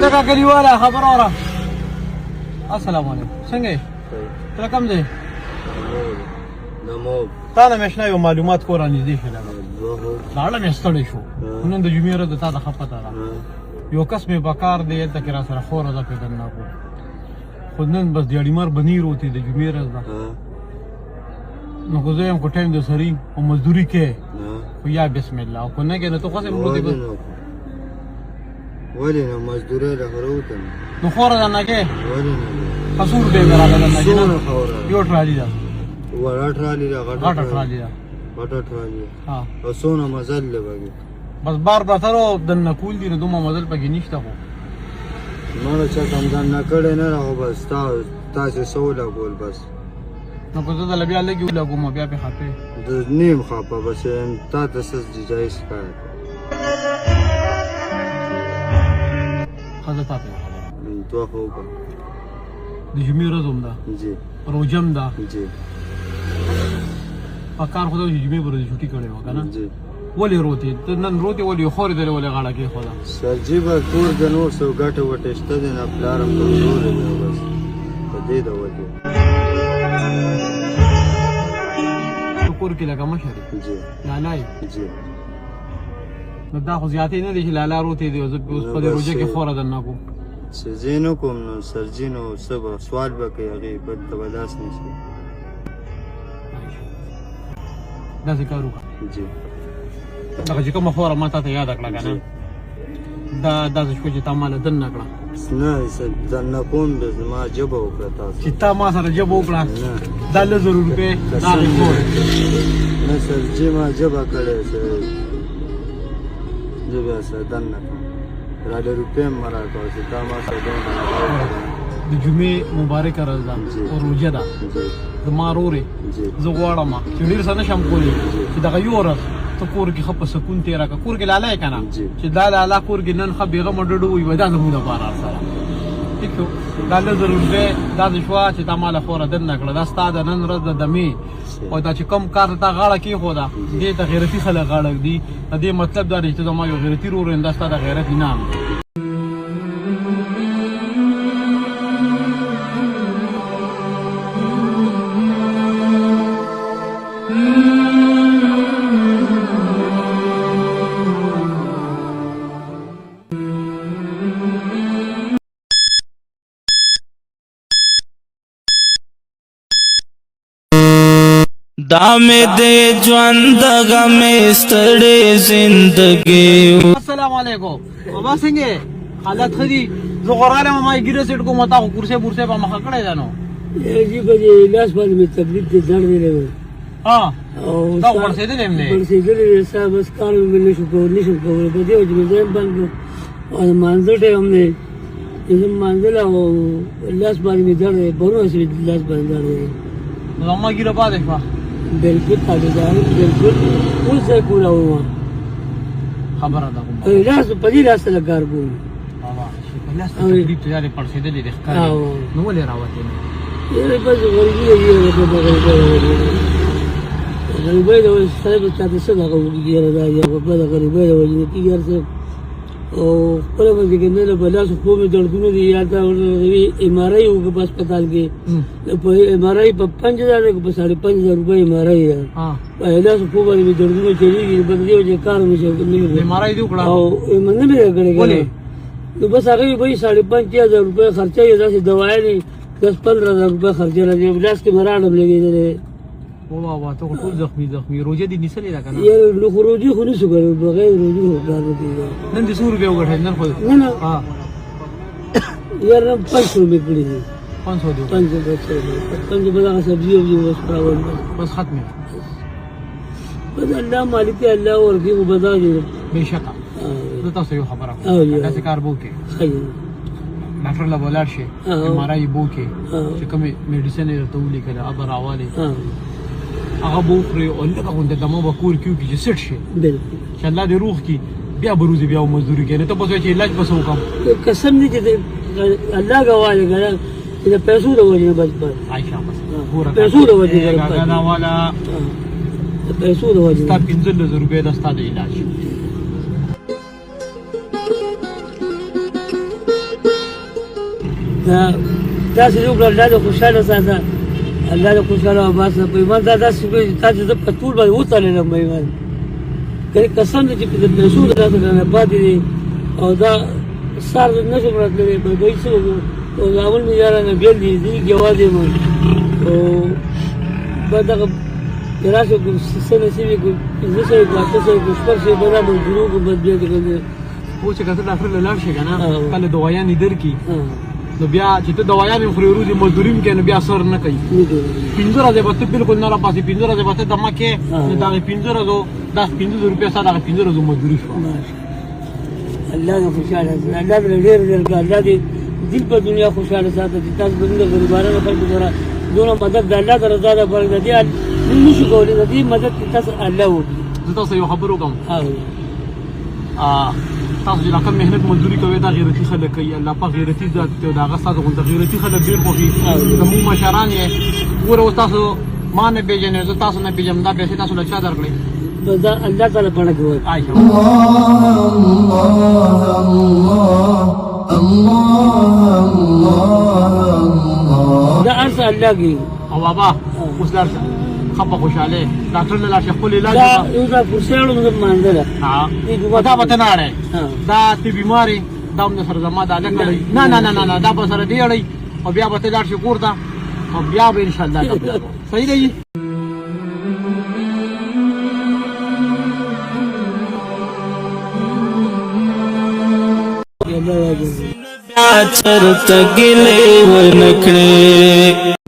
څنګه کلیواله خبر اورم. السلام علیکم. څنګه یې؟ ته کوم ځای؟ تا نه مې شنه یو معلومات کور رانږدې شي لاړه مې ستړی شو. نن د جمعې ورځ د تا د ښه پته ده. یو کس مې بکار دی هلته کې را سره خوره ده پیدرناکو. خو نن بس دیاړیمار به نیر وتی د جمعې ورځ ده. نو خو زه یم خو ټایم د سړي او مزدوري کوې خو یا بسم الله او که نه کوې نو ته خوښې وروتې به ولې نه مزدورۍ له خو راوتم نو خوره درنه کوې ولې نه ښه څو روپۍ مې راغله درنه کوې څومره خوره یو ټرالي ده وړه ټرالي ده غټه ټرالي ده غټه ټرالي ها او څونه مزل دی پکې بس بار براتر او دننه کول دي نو دومره مزل پکې نشته خو ماله چا کم ځان نه کړی نه ده خو بس تاسې څه ولګول بس نو که زه دله بیا لږې ولګوم بیا پې خفې د نیم خفه بس تا ته څه جایز کار ښه زه تا پې خبره تو خو وکړه د جمعې ورځ هم ده جی روجم ده جی په کار خو ده چې جمعې به ورځې چوټي کړې وه که نه جی ولې روتې ته نن روتې ولې خورې درې ولې غاړه کېښوده سرجي به کور د نور څه ګټه وټه شته دی نه پلار هم کمزوری دی بس په دې د وجې ته کور کې لکه مشر جی لالا یې جی نو دا خو زیاتې نه دی چې لالا روتې دی زه اوس په دې روژه کې خوره درنه کوم چې زه نه کوم نو سرجي نو څه به سوال به کوي هغې بد ته به لاس نیسي داسې کار وکړه جی دغه چې کومه خوره ما تا ته یاده کړه که نه دا داسې شوه چې تا ماله دننه کړه نه ځان نه کوم به زما ژبه وکړه تاسو چې تا ما سره ژبه وکړه نه دا 100 روپۍ دا هغې خور نه سرجي ما ژبه کړې زه بیا سره دننه کړم راډیو روپۍ هم مه راکوه چې تا ما سره د جمعې مبارکه ورځ ده او روژه ده زما رورې زه غواړم چې ډېر څه نه شم کولی چې دغه یو ورځ ته کور کې ښه په سکون تېره کړه کور کې لالا یې که نه چې دا لالا کور کې نن ښه بېغمه ډډه ووي دا زموږ دپاره سره ټیک شو دا 100 روپۍ داسې شوه چې تا ما له خوره دننه کړه دا ستا د نن ورځ د دمې او دا چې کوم کار ته تا غاړه کېښوده دې ته غیرتي خلک غاړه ږدي د دې مطلب دا دی چې ته زما یو غیرتي رور یم دا ستا د غیرت انعام دی دامے دے ژوندګه مې ستړې زندګي السلام علیکم بابا څنګه حالت ښه دي زه غوراله ما ګیره سیټ کوم تا خو کورسې بورسې به مخه کړی ده نو جی بجې لاس باندې مې تکلیف دې درد دی لګو ها دا ورسېدل هم نه ورسېدل صاحب بس کار مې نشو کولای په دې وجه مې ځم بند او مانځه ته هم نه زه مانځل او لاس باندې مې درد بورو سي لاس باندې درد نو ما ګیره پاتې شوه بالکل تابعداري بالکل ټول ځای کوله وه خبره ده لاس په دې لاس سره کار کوم بابا چې په لاس ته تکلیف ته ځارې پړسېدلې دی ښکاري نو ولې راوتې نه یاره بس غریبي یې غریبۍ د وجې صاحب چاته څه دغه وکړي یاره دا یا په د غریبۍ د وجې نه کېږي هر څه او خپله باندې کې نه په لاسو خوب مې دردونه دي یا ته ایم آر آی وکړه په هسپتال کې په ایم آر آی په 5000 په 5,500 روپۍ ایم آر آی ده په لاسو خوب باندې مې دردونه چلېږي په دې وجې کار مې ایم آر آی دې وکړه او نه مې کړی نو بس هغه به 5,500 روپۍ خرچه یې داسې دوایانې 10-15,000 روپۍ خرچه راځي لاس کې مې راړم لګېدلی او بابا ته خو ټول زخمي روژه دې نیسلې ده که نه یاره نو خو روژې خو نشو کولی بغیر روژې خو کار نه کېږي نن دې 100 روپۍ وګټئ نن خو نه یاره 500 روپۍ کړي دي 500 دې 500 به دغه سبزي وبزي بس راوړم بس ختمې بس الله مالک دی الله ورکوي خو به دا دی بېشکه زه تاسو یو خبره کوم داسې کار به وکړې ډاکټر له به ولاړ شې ایم آر آی به وکړې چې کومې میډیسن یې درته ولیکلې هغه به راوالې هغه به وخورې او لږه غونډه دمه به کور کې وکړي چې سټ شي چې الله دې روغ کړي بیا به روزي بیا مزدوري کوي نه ته بس وایې چې علاج به څه وکړم قسم دی چې الله ګواه دی که نه چې د پیسو د وجې نه بس عایشه بس پیسو د وجې ګاګا والا د پیسو د وجې ستا 15,000 روپۍ ده ستا د علاج تاسو یو کړه الله دې خوشاله ساته الله دې خوشاله وباسه په ایمان دا داسې کوي تاسو د په ټول باندې وتلل مې ایمان کله قسم دې چې په پیسو درته نه پاتې دي او دا سر نه شو راتللی په دوی څه او اول مې یاره نه بیل دي دي جوازې مو او بدغه راشو کو سنه سی کو زه کو تاسو کو سپر شي بنا مو جنو کو بدل دي او چې کته ډاکټر له لاړ شي کنه کله دوايانې درکې نو بیا چې ته دوايانې خوري روزي مزدوریم کې نو بیا سر نه کوي 15 ورځې به ته بالکل نه را پاسې 15 ورځې به ته دمه کې نو دا 15 ورځې 10 روپیا سره 15 ورځې مزدوري شو الله دې خوشاله الله دې ډېر ډېر الله دې دل په دنیا خوشاله ساتي چې تاسو باندې غریبانو خلکو سره دونه مدد د الله تعالی رضا ده پر دې نه شو کولای دې مدد تاسو الله وکړي زه تاسو یو خبرو کوم تاسو چې کوم مهنت مزدوري کوي دا غیرتي خلک کوي الله په غیرتي ذات ته دا غصه غونډه غیرتي خلک ډیر خوږي زموږ مشران یې ور تاسو ما نه پیژنې زه تاسو نه پیژم دا به تاسو له چا درکړي دا الله تعالی په لګوي دا ارسل الله کی او بابا اوس لارشه خپه خوشاله ډاکټر له لاشه خپل علاج دا یو ځای فرصتونو د مانځله ها دا وته نه اړه دا تی بیماری دا موږ سره زما دا لګړی نه دا به سره دی اړي او بیا به ته لاړ شي کور ته او بیا به ان شاء الله صحیح دی چرته ګلې ونکړې